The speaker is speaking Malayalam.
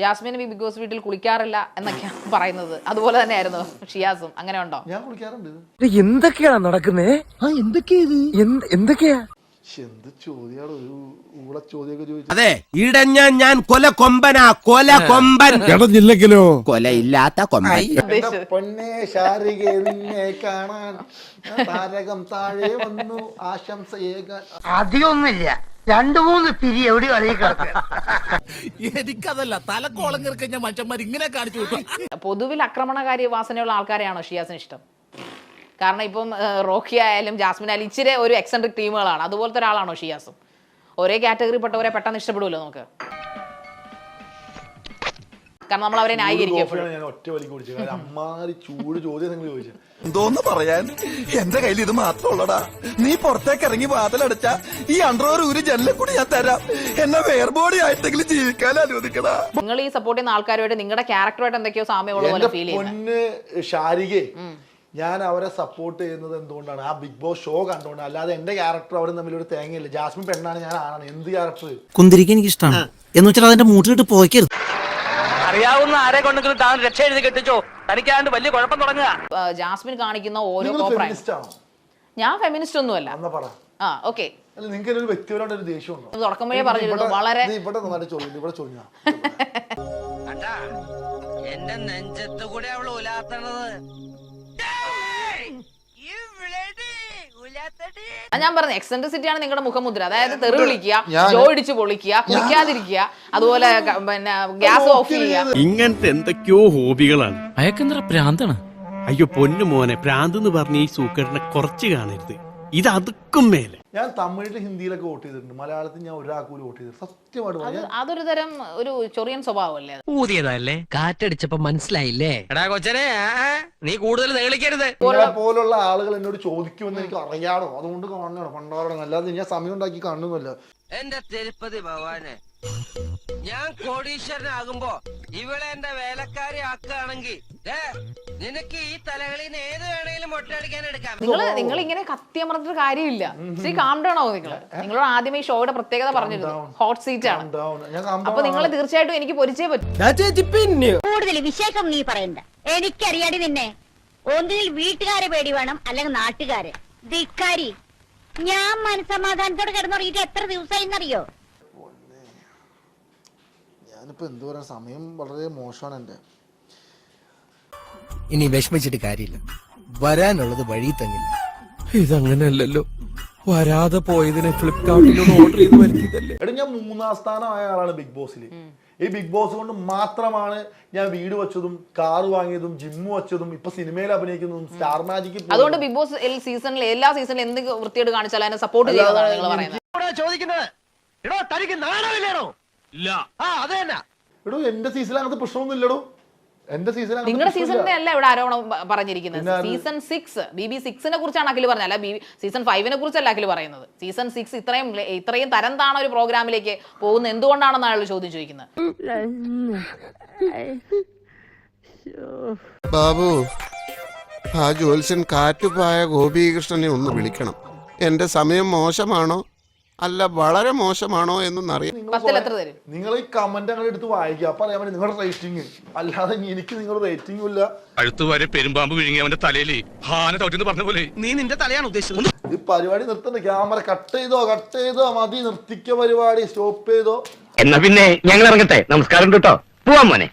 ജാസ്മിന് ബിഗ് ബോസ് വീട്ടിൽ കുളിക്കാറില്ല എന്നൊക്കെയാണ് പറയുന്നത്. അതുപോലെ തന്നെയായിരുന്നു ഷിയാസും. അങ്ങനെ ഉണ്ടോ? ഞാൻ കുളിക്കാറുണ്ട്. എന്തൊക്കെയാണ് നടക്കുന്നേ? എന്തൊക്കെയാ എന്ത് ചോദ്യാണ്, ഒരു ഊള ചോദ്യമൊക്കെ ചോദിച്ചു. അതെ, ഇടഞ്ഞ ഞാൻ കൊല കൊമ്പനാ, കൊല കൊമ്പൻ. ഇടഞ്ഞില്ലെങ്കിലോ? കൊലയില്ലാത്ത കൊമ്പൻ. പൊന്നെ ശാരിക നിന്നെ കാണാൻ താരകം താഴെ വന്നു ആശംസയേകാൻ. അധികമൊന്നുമില്ല, 2-3 പിരി എവിടെ എനിക്കതല്ല തലക്കോളം കിറക്കഞ്ഞ മനുഷ്യന്മാർ ഇങ്ങനെ കാണിച്ചു വിട്ടു. പൊതുവിൽ ആക്രമണകാരി വാസനയുള്ള ആൾക്കാരെയാണോ ഷിയാസിന് ഇഷ്ടം? കാരണം ഇപ്പം റോക്കി ആയാലും ജാസ്മിൻ ആയാലും ഇച്ചിരി ഒരു എക്സെൻട്രിക് ടീമുകളാണ്. അതുപോലത്തെ ഒരാളാണോ ഷിയാസും? ഒരേ കാറ്റഗറി പെട്ടവരെ പെട്ടെന്ന് ഇഷ്ടപ്പെടുമല്ലോ നമുക്ക്. കാരണം നമ്മൾ അവരെ ന്യായീകരിക്കും. ഞാൻ ഒറ്റ വലിക്ക് കുടിച്ചു. അമ്മാരി ചൂട് ചോദ്യം നിങ്ങൾ ചോദിച്ചു. എന്തോന്ന് പറയാൻ, എന്റെ കയ്യിൽ ഇത് മാത്രമുള്ളടാ. നീ പുറത്തേക്ക് ഇറങ്ങി വാതിലടച്ച ഈ അണ്ടർവെയർ ഒരു ജനലിൽ കൂടി ഞാൻ തരാം. എന്നെ വേർബോഡി ആയിട്ടെങ്കിലും ജീവിക്കാൻ അനുവദിക്കടാ. നിങ്ങൾ ഈ സപ്പോർട്ട് ചെയ്യുന്ന ആൾക്കാരുമായിട്ട് നിങ്ങളുടെ ക്യാരക്ടറുമായിട്ട് എന്തൊക്കെയോ സാമ്യമുള്ള പോലെ ഫീൽ ചെയ്യുന്നത്. പൊന്ന് ശാരികേ, ഞാൻ അവരെ സപ്പോർട്ട് ചെയ്യുന്നത് എന്തുകൊണ്ടാണ്? ആ ബിഗ് ബോസ് ഷോ കണ്ടുകൊണ്ട്. അല്ലാതെ എന്റെ ക്യാരക്ടർ അവരും തമ്മിൽ ഒരു തേങ്ങയില്ല. ജാസ്മിൻ പെണ്ണാണ്, ഞാൻ ആണാണ്. എന്ത് ക്യാരക്ടർ? കുന്തിരിക്കാൻ എനിക്ക് ഇഷ്ടമാണ് എന്ന് വെച്ചാൽ അതിന്റെ മൂട്ടിലിട്ട് പോയിക്കരുത്. അറിയാവുന്ന ആരെ കൊണ്ടെങ്കിലും താൻ രക്ഷ എഴുതി കെട്ടിച്ചോ, തനിക്കാണ്ട് വലിയ കുഴപ്പം തുടങ്ങുക. ജാസ്മിൻ കാണിക്കുന്ന ഓരോ ഫെമിനിസ്റ്റ് ആണോ? ഞാൻ ഫെമിനിസ്റ്റ് ഒന്നുമല്ല. എന്നാ പറ. ഓക്കെ, അല്ല, നിങ്ങൾക്ക് ഒരു വ്യക്തിപരമായിട്ട് ഒരു ദേഷ്യമുണ്ടോ? തുടക്കം വഴി പറഞ്ഞിരുന്നു വളരെ. ഇവിടെ നന്നായിട്ട് ചോദിച്ചു, ഇവിടെ ചോദിഞ്ഞ എന്റെ നെഞ്ചത്ത് കൂടെ അവള് ഉലാത്തണത്. ഞാൻ പറഞ്ഞു എക്സെൻട്രിസിറ്റി ആണ് നിങ്ങളുടെ മുഖമുദ്ര. അതായത് തെറി വിളിക്കുക, ജോ ഇടിച്ച് പൊളിക്കുക, കുളിക്കാതിരിക്കുക, അതുപോലെ പിന്നെ ഗ്യാസ് ഓഫ് ചെയ്യുക. ഇങ്ങനത്തെ എന്തൊക്കെയോ ഹോബികളാണ്. അയക്കെന്തറ പ്രാന്താണ്. അയ്യോ പൊന്നു മോനെ, പ്രാന്ത് എന്ന് പറഞ്ഞ ഈ സൂക്കറിനെ കുറച്ച് കാണരുത്. ഇത് അതുക്കും മേലെ. ഞാൻ തമിഴിലും ഹിന്ദിയിലൊക്കെ വോട്ട് ചെയ്തിട്ടുണ്ട്. മലയാളത്തിൽ ഞാൻ ഒരാൾക്ക് പോലും വോട്ട് ചെയ്തിട്ടുണ്ട്. സത്യമായിട്ട് പറയാം. അതൊരു തരം ഒരു ചൊറിയൻ സ്വഭാവമല്ലേ? ഊതിയതല്ലേ, കാറ്റടിച്ചപ്പോ മനസ്സിലായില്ലേ? എടാ കൊച്ചനെ, നീ കൂടുതൽ നേളിക്കരുത്. നിങ്ങളെ പോലുള്ള ആളുകൾ എന്നോട് ചോദിക്കുമെന്ന് എനിക്ക് അറിയാണോ? അതുകൊണ്ട് കാണണം പണ്ടാറണം. അല്ലാതെ ഞാൻ സമയം ഉണ്ടാക്കി കാണുന്നില്ല. എന്റെ തിരുപ്പതി ഭഗവാനെ, ഞാൻ കോടീശ്വരനാകുമ്പോ ഇവളെ എന്റെ വേലക്കാരി ആക്കുകയാണെങ്കിൽ നിനക്ക് ഈ തലകളിൽ ഏത് വേണേലും മൊട്ടടിക്കാൻ എടുക്കാം. നിങ്ങൾ ഇങ്ങനെ കത്തിയമർന്നിട്ട് കാര്യമില്ല. ശ്രീ കാം ഡൗൺ ആവും. നിങ്ങളോട് ആദ്യമേ ഈ ഷോയുടെ പ്രത്യേകത പറഞ്ഞിരുന്നു, ഹോട്ട് സീറ്റ് ആണ്. അപ്പൊ നിങ്ങൾ തീർച്ചയായിട്ടും എനിക്ക് പൊരിച്ചേ പറ്റും. കൂടുതൽ വിശേഷം നീ പറയണ്ട, എനിക്കറിയാടി നിന്നെ. ഒന്നിൽ വീട്ടുകാരെ പേടി വേണം, അല്ലെങ്കിൽ നാട്ടുകാരെ. ധിക്കാരി, ഞാൻ മനസ്സമാധാനത്തോടെ കിടന്നുറങ്ങിയിട്ട് എത്ര ദിവസമായിന്നറിയോ? ഞാനിപ്പോ എന്തു പറയാ, സമയം വളരെ മോശമാണ് എന്റെ. ഇനി വിഷമിച്ചിട്ട് കാര്യമില്ല, വരാനുള്ളത് വഴി തങ്ങില്ല. ഇതങ്ങനെയല്ലല്ലോ, വരാതെ പോയതിനെ ഫ്ലിപ്കാർട്ടിലൊന്ന് ഓർഡർ ചെയ്ത് വരുത്തിയതല്ലേ. എടാ, ഞാൻ 3ാം സ്ഥാനമായ ആളാണ് ബിഗ് ബോസിൽ. ഈ ബിഗ് ബോസ് കൊണ്ട് മാത്രമാണ് ഞാൻ വീട് വെച്ചതും കാറ് വാങ്ങിയതും ജിമ്മ് വെച്ചതും ഇപ്പൊ സിനിമയിൽ അഭിനയിക്കുന്നതും സ്റ്റാർ മാജിക്. അതുകൊണ്ട് ബിഗ് ബോസ് സീസണിൽ എല്ലാ സീസണിലും എന്ത് വൃത്തിയായിട്ട് കാണിച്ചാൽ അതിനെ സപ്പോർട്ട് ചെയ്യുന്നതാണ് നിങ്ങൾ പറയുന്നത്. ചോദിക്കുന്നത് എടോ, തനിക്ക് നാണമില്ലേണോ? ഇല്ല. അത് തന്നെ. എടോ, എന്റെ സീസണിൽ അങ്ങനത്തെ പ്രശ്നമൊന്നും ഇല്ലടോ. എന്റെ സീസൺ നിങ്ങളുടെ സീസണിന്റെ അല്ല ഇവിടെ ആരോപണം പറഞ്ഞിരിക്കുന്നത്. സീസൺ 6 BB6നെ കുറിച്ചാണ് അഖിൽ പറഞ്ഞത്, അല്ല സീസൺ 5നെ കുറിച്ചല്ല അഖിൽ പറയുന്നത്. സീസൺ 6 ഇത്രയും തരം താണ ഒരു പ്രോഗ്രാമിലേക്ക് പോകുന്നത് എന്തുകൊണ്ടാണെന്നാണ് അയാൾ ചോദ്യം ചോദിക്കുന്നത്. ബാബു, ആ ജ്യോത്സ്യൻ കാറ്റുപായ ഗോപീകൃഷ്ണനെ ഒന്ന് വിളിക്കണം. എന്റെ സമയം മോശമാണോ അല്ല വളരെ മോശമാണോ എന്നറിയാം. നിങ്ങൾ ഈ കമന്റ് അങ്ങനെ എടുത്ത് വായിക്കുക, അപ്പൊ അറിയാൻ നിങ്ങളുടെ റേറ്റിംഗ്. അല്ലാതെ എനിക്ക് നിങ്ങളുടെ റേറ്റിംഗും ഇല്ല. അഴുത്തുവരെ പെരുമ്പാമ്പ് വിഴുങ്ങി അവന്റെ തലയിൽ ഹാന തോറ്റെന്ന് പറഞ്ഞ പോലെ നീ നിന്റെ തലയാണ് ഉദ്ദേശിച്ചത്. ഈ പരിപാടി നിർത്തണ്ട. ക്യാമറ കട്ട് ചെയ്തോ മതി, നിർത്തിക്ക പരിപാടി, സ്റ്റോപ്പ് ചെയ്തോ. എന്നാ പിന്നെ ഞങ്ങൾ ഇറങ്ങട്ടെ. നമസ്കാരം കേട്ടോ, പോവാൻ മോനെ.